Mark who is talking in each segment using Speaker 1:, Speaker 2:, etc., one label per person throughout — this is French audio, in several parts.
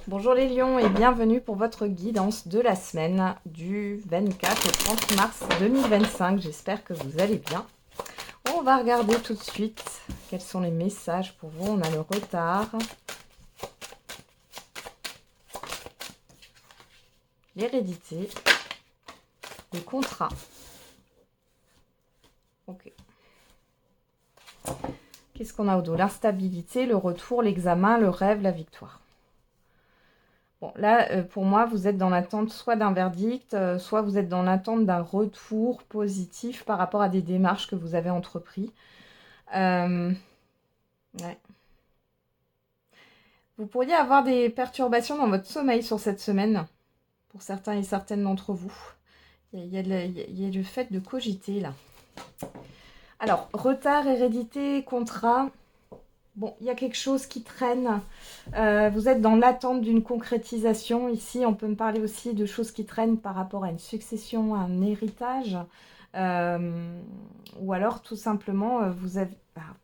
Speaker 1: Bonjour les lions et bienvenue pour votre guidance de la semaine du 24 au 30 mars 2025. J'espère que vous allez bien. On va regarder tout de suite quels sont les messages pour vous. On a le retard, l'hérédité, le contrat. Ok. Qu'est-ce qu'on a au dos? L'instabilité, le retour, l'examen, le rêve, la victoire. Bon, là, pour moi, vous êtes dans l'attente soit d'un verdict, soit vous êtes dans l'attente d'un retour positif par rapport à des démarches que vous avez entreprises. Ouais. Vous pourriez avoir des perturbations dans votre sommeil sur cette semaine, pour certains et certaines d'entre vous. Il y a le fait de cogiter, là. Alors, retard, hérédité, contrat. Bon, il y a quelque chose qui traîne. Vous êtes dans l'attente d'une concrétisation. Ici, on peut me parler aussi de choses qui traînent par rapport à une succession, à un héritage. Ou alors, tout simplement, vous avez...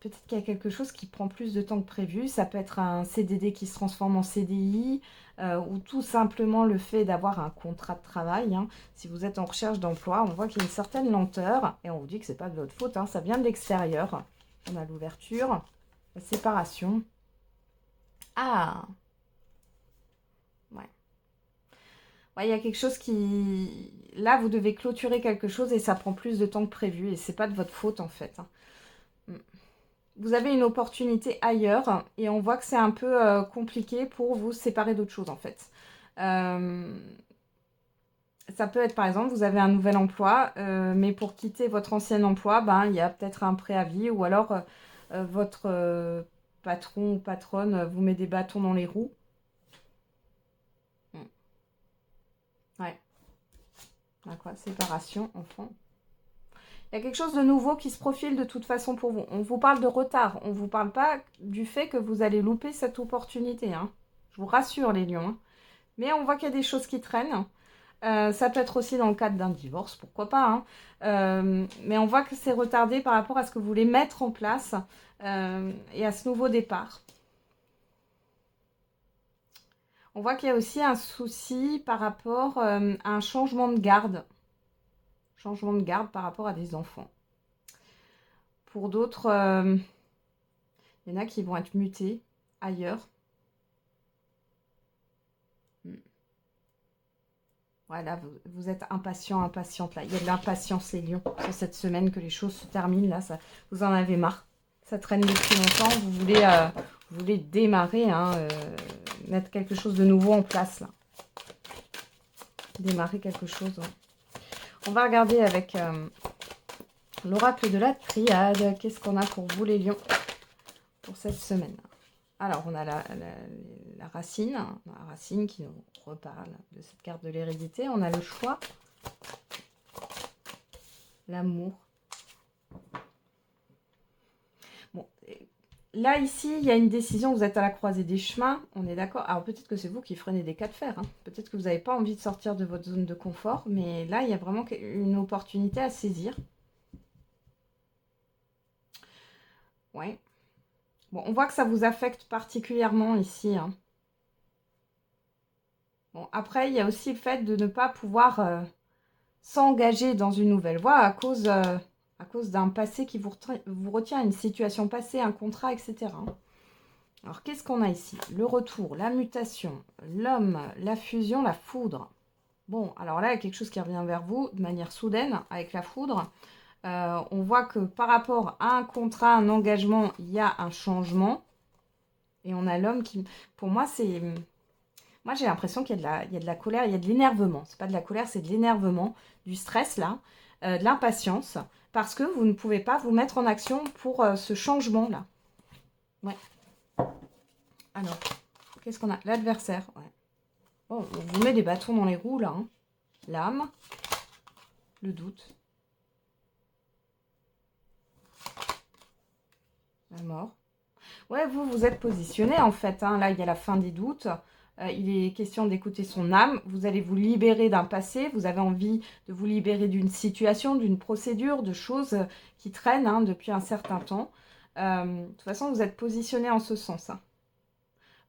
Speaker 1: peut-être qu'il y a quelque chose qui prend plus de temps que prévu. Ça peut être un CDD qui se transforme en CDI. Ou tout simplement le fait d'avoir un contrat de travail. Hein. Si vous êtes en recherche d'emploi, on voit qu'il y a une certaine lenteur. Et on vous dit que ce n'est pas de votre faute. Hein. Ça vient de l'extérieur. On a l'ouverture. La séparation. Ah, ouais. Ouais, il y a quelque chose qui... Là, vous devez clôturer quelque chose et ça prend plus de temps que prévu. Et c'est pas de votre faute, en fait. Vous avez une opportunité ailleurs et on voit que c'est un peu compliqué pour vous séparer d'autres choses, en fait. Ça peut être, par exemple, vous avez un nouvel emploi, mais pour quitter votre ancien emploi, ben, il y a peut-être un préavis ou alors votre patron ou patronne vous met des bâtons dans les roues. Ouais. D'accord, séparation, enfant. Il y a quelque chose de nouveau qui se profile de toute façon pour vous. On vous parle de retard. On ne vous parle pas du fait que vous allez louper cette opportunité. Hein. Je vous rassure les lions. Hein. Mais on voit qu'il y a des choses qui traînent. Ça peut être aussi dans le cadre d'un divorce, pourquoi pas. Hein. Mais on voit que c'est retardé par rapport à ce que vous voulez mettre en place et à ce nouveau départ. On voit qu'il y a aussi un souci par rapport à un changement de garde. Changement de garde par rapport à des enfants. Pour d'autres, il y en a qui vont être mutés ailleurs. Voilà, vous êtes impatient, impatiente là. Il y a de l'impatience les lions sur cette semaine que les choses se terminent là. Ça, vous en avez marre. Ça traîne depuis longtemps. Vous voulez démarrer, hein, mettre quelque chose de nouveau en place là. Démarrer quelque chose. Ouais. On va regarder avec l'oracle de la triade. Qu'est-ce qu'on a pour vous les lions pour cette semaine? Alors, on a la racine qui nous reparle de cette carte de l'hérédité. On a le choix, l'amour. Bon, là, ici, il y a une décision. Vous êtes à la croisée des chemins. On est d'accord. Alors, peut-être que c'est vous qui freinez des cas de fer. Hein. Peut-être que vous n'avez pas envie de sortir de votre zone de confort. Mais là, il y a vraiment une opportunité à saisir. Ouais. Bon, on voit que ça vous affecte particulièrement ici. Hein. Bon, après, il y a aussi le fait de ne pas pouvoir s'engager dans une nouvelle voie à cause d'un passé qui vous retient, une situation passée, un contrat, etc. Alors, qu'est-ce qu'on a ici? Le retour, la mutation, l'homme, la fusion, la foudre. Bon, alors là, il y a quelque chose qui revient vers vous de manière soudaine avec la foudre. On voit que par rapport à un contrat, un engagement, il y a un changement. Et on a l'homme qui... Pour moi, c'est... Moi, j'ai l'impression qu'il y a de la colère, il y a de l'énervement. C'est pas de la colère, c'est de l'énervement, du stress, là, de l'impatience, parce que vous ne pouvez pas vous mettre en action pour ce changement-là. Ouais. Alors, qu'est-ce qu'on a? L'adversaire, ouais. Bon, on vous met des bâtons dans les roues, là. Hein. L'âme, le doute, la mort. Ouais, vous êtes positionné, en fait. Hein. Là, il y a la fin des doutes. Il est question d'écouter son âme. Vous allez vous libérer d'un passé. Vous avez envie de vous libérer d'une situation, d'une procédure, de choses qui traînent hein, depuis un certain temps. De toute façon, vous êtes positionné en ce sens. Hein.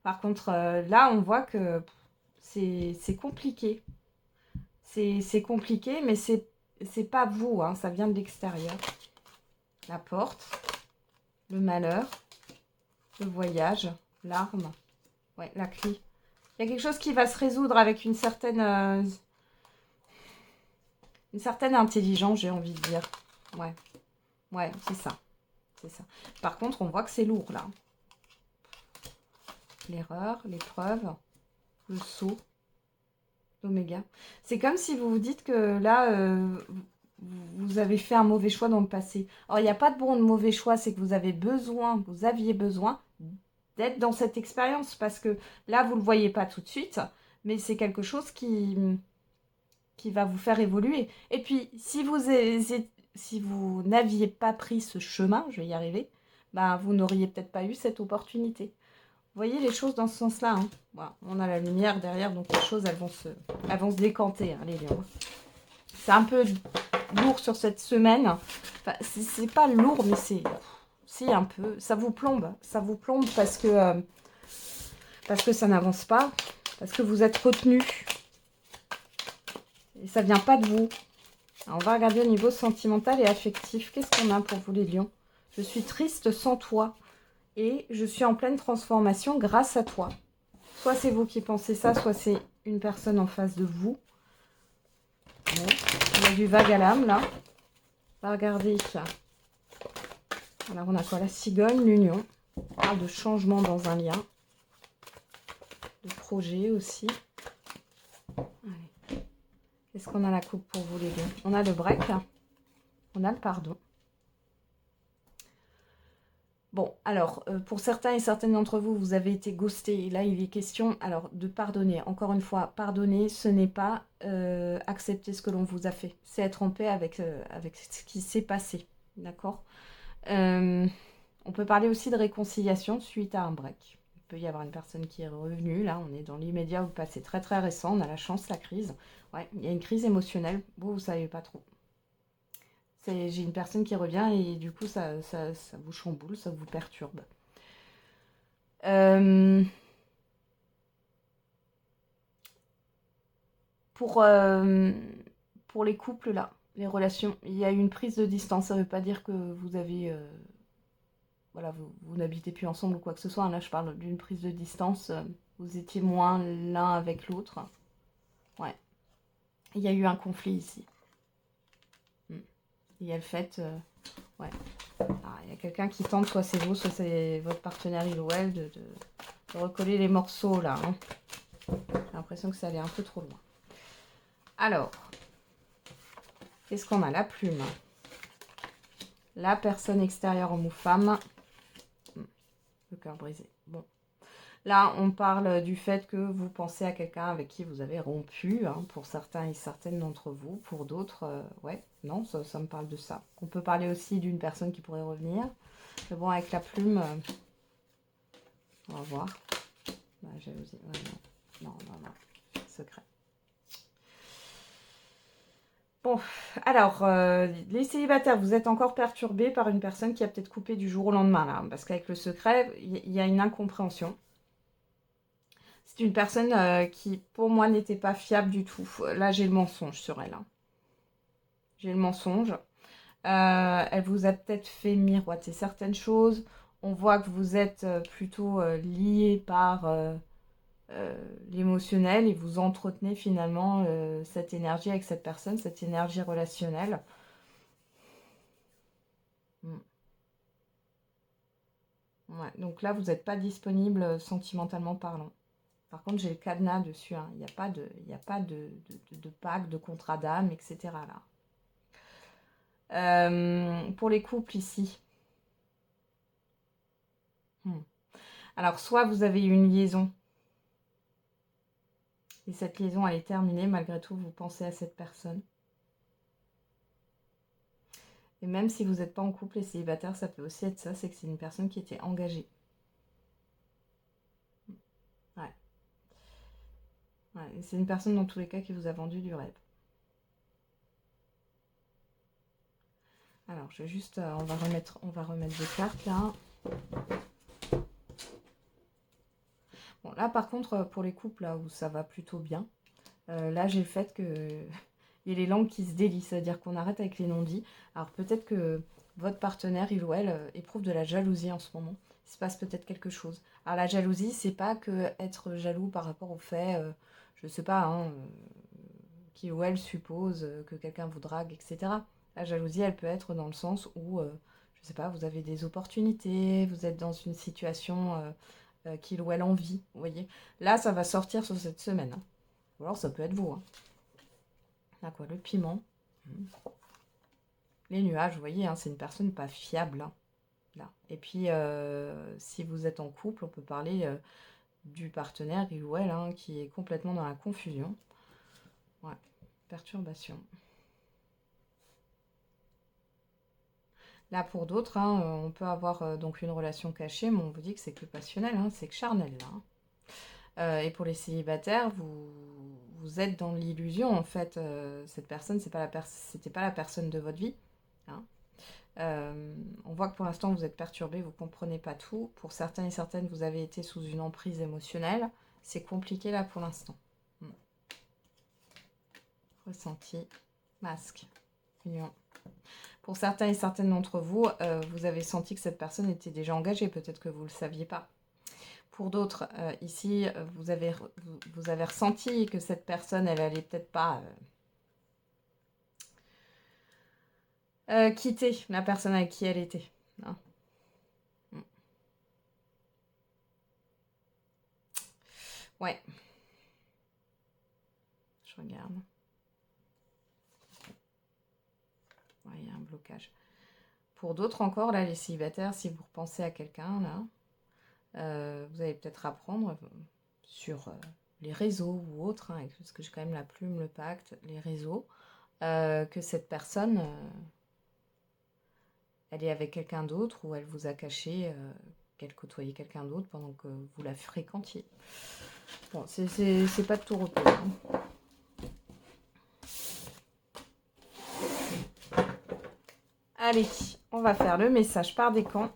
Speaker 1: Par contre, là, on voit que c'est compliqué. C'est compliqué, mais c'est pas vous, hein, ça vient de l'extérieur. La porte, le malheur, le voyage, l'arme, ouais, la clé. Il y a quelque chose qui va se résoudre avec une certaine intelligence, j'ai envie de dire. Ouais, ouais, c'est ça. C'est ça. Par contre, on voit que c'est lourd, là. L'erreur, l'épreuve, le saut, l'oméga. C'est comme si vous vous dites que là, vous avez fait un mauvais choix dans le passé. Alors, il n'y a pas de bon ou de mauvais choix, c'est que vous aviez besoin d'être dans cette expérience, parce que là, vous ne le voyez pas tout de suite, mais c'est quelque chose qui va vous faire évoluer. Et puis, si vous n'aviez pas pris ce chemin, je vais y arriver, ben, vous n'auriez peut-être pas eu cette opportunité. Vous voyez les choses dans ce sens-là, hein. Voilà, on a la lumière derrière, donc les choses, elles vont se décanter, hein, les lions. C'est un peu lourd sur cette semaine. Enfin, c'est pas lourd, mais c'est un peu... Ça vous plombe. Ça vous plombe parce que ça n'avance pas. Parce que vous êtes retenu. Et ça vient pas de vous. Alors, on va regarder au niveau sentimental et affectif. Qu'est-ce qu'on a pour vous, les lions? Je suis triste sans toi. Et je suis en pleine transformation grâce à toi. Soit c'est vous qui pensez ça, soit c'est une personne en face de vous. Bon, il y a du vague à l'âme, là. On va regarder. Alors, on a quoi? La cigogne, l'union. On parle de changement dans un lien. De projet aussi. Allez. Qu'est-ce qu'on a la coupe pour vous, les lions? On a le break. On a le pardon. Bon, alors, pour certains et certaines d'entre vous, vous avez été ghostés. Là, il est question, alors, de pardonner. Encore une fois, pardonner, ce n'est pas accepter ce que l'on vous a fait. C'est être en paix avec ce qui s'est passé. D'accord? On peut parler aussi de réconciliation suite à un break. Il peut y avoir une personne qui est revenue. Là, on est dans l'immédiat ou le passé très très récent. On a la chance, la crise. Ouais, il y a une crise émotionnelle. Vous ne savez pas trop. J'ai une personne qui revient et du coup, ça vous chamboule, ça vous perturbe. Pour les couples, là, les relations, il y a eu une prise de distance. Ça ne veut pas dire que vous avez... voilà, vous n'habitez plus ensemble ou quoi que ce soit. Là, je parle d'une prise de distance. Vous étiez moins l'un avec l'autre. Ouais. Il y a eu un conflit ici. Il y a le fait... ouais. Ah, il y a quelqu'un qui tente, soit c'est vous, soit c'est votre partenaire, il ou elle, de recoller les morceaux, là. Hein. J'ai l'impression que ça allait un peu trop loin. Alors, qu'est-ce qu'on a? La plume. La personne extérieure, homme ou femme. Le cœur brisé. Bon. Là, on parle du fait que vous pensez à quelqu'un avec qui vous avez rompu, hein, pour certains et certaines d'entre vous. Pour d'autres, ouais, non, ça me parle de ça. On peut parler aussi d'une personne qui pourrait revenir. Mais bon, avec la plume, on va voir. Bah, jalousie, ouais, non, secret. Bon, alors, les célibataires, vous êtes encore perturbés par une personne qui a peut-être coupé du jour au lendemain, là. Parce qu'avec le secret, il y a une incompréhension. C'est une personne qui, pour moi, n'était pas fiable du tout. Là, j'ai le mensonge sur elle. Hein. J'ai le mensonge. Elle vous a peut-être fait miroiter certaines choses. On voit que vous êtes plutôt lié par l'émotionnel et vous entretenez finalement cette énergie avec cette personne, cette énergie relationnelle. Ouais, donc là, vous n'êtes pas disponible sentimentalement parlant. Par contre, j'ai le cadenas dessus. Hein. Il n'y a pas de pacte, de contrat d'âme, etc. Là. Pour les couples ici. Alors, soit vous avez eu une liaison. Et cette liaison, elle est terminée. Malgré tout, vous pensez à cette personne. Et même si vous n'êtes pas en couple et célibataire, ça peut aussi être ça. C'est que c'est une personne qui était engagée. Ouais. Ouais, c'est une personne dans tous les cas qui vous a vendu du rêve. Alors, je vais juste... on va remettre des cartes là. Là, par contre, pour les couples là où ça va plutôt bien, là, j'ai le fait que il y a les langues qui se délient, c'est-à-dire qu'on arrête avec les non-dits. Alors, peut-être que votre partenaire, il ou elle, éprouve de la jalousie en ce moment. Il se passe peut-être quelque chose. Alors, la jalousie, c'est pas que être jaloux par rapport au fait, je sais pas, hein, qu'il ou elle suppose que quelqu'un vous drague, etc. La jalousie, elle peut être dans le sens où, je sais pas, vous avez des opportunités, vous êtes dans une situation qu'il ou elle envie, vous voyez. Là, ça va sortir sur cette semaine, hein. Ou alors, ça peut être vous, hein. Là, quoi, le piment. Les nuages, vous voyez, hein, c'est une personne pas fiable, hein, là. Et puis, si vous êtes en couple, on peut parler du partenaire, il ou elle, hein, qui est complètement dans la confusion. Ouais, perturbation. Là, pour d'autres, hein, on peut avoir donc une relation cachée, mais on vous dit que c'est que passionnel, hein, c'est que charnel, là, hein. Et pour les célibataires, vous êtes dans l'illusion, en fait. Cette personne, c'était pas la personne de votre vie, hein. On voit que pour l'instant, vous êtes perturbé, vous ne comprenez pas tout. Pour certains et certaines, vous avez été sous une emprise émotionnelle. C'est compliqué là pour l'instant. Ressenti, masque, union. Pour certains et certaines d'entre vous, vous avez senti que cette personne était déjà engagée. Peut-être que vous ne le saviez pas. Pour d'autres, ici, vous avez ressenti que cette personne, elle allait peut-être pas quitter la personne avec qui elle était, hein. Ouais. Je regarde. Ouais, il y a un blocage. Pour d'autres encore, là, les célibataires, si vous repensez à quelqu'un, là, vous allez peut-être apprendre sur les réseaux ou autres, hein, parce que j'ai quand même la plume, le pacte, les réseaux, que cette personne, elle est avec quelqu'un d'autre ou elle vous a caché qu'elle côtoyait quelqu'un d'autre pendant que vous la fréquentiez. Bon, c'est pas de tout repos, hein. Allez, on va faire le message par décan.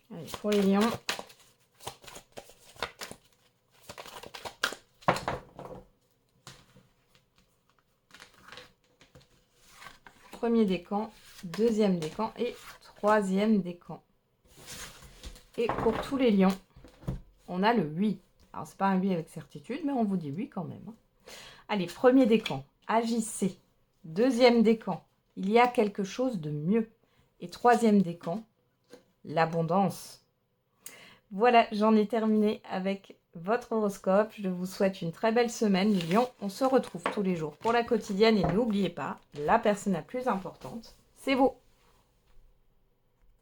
Speaker 1: Allez, pour les lions. Premier décan, deuxième décan et troisième décan. Et pour tous les lions, on a le 8. Alors, c'est pas un 8 avec certitude, mais on vous dit oui quand même. Allez, premier décan, agissez. Deuxième décan, il y a quelque chose de mieux. Et troisième décan, l'abondance. Voilà, j'en ai terminé avec votre horoscope. Je vous souhaite une très belle semaine, les lions. On se retrouve tous les jours pour la quotidienne. Et n'oubliez pas, la personne la plus importante, c'est vous.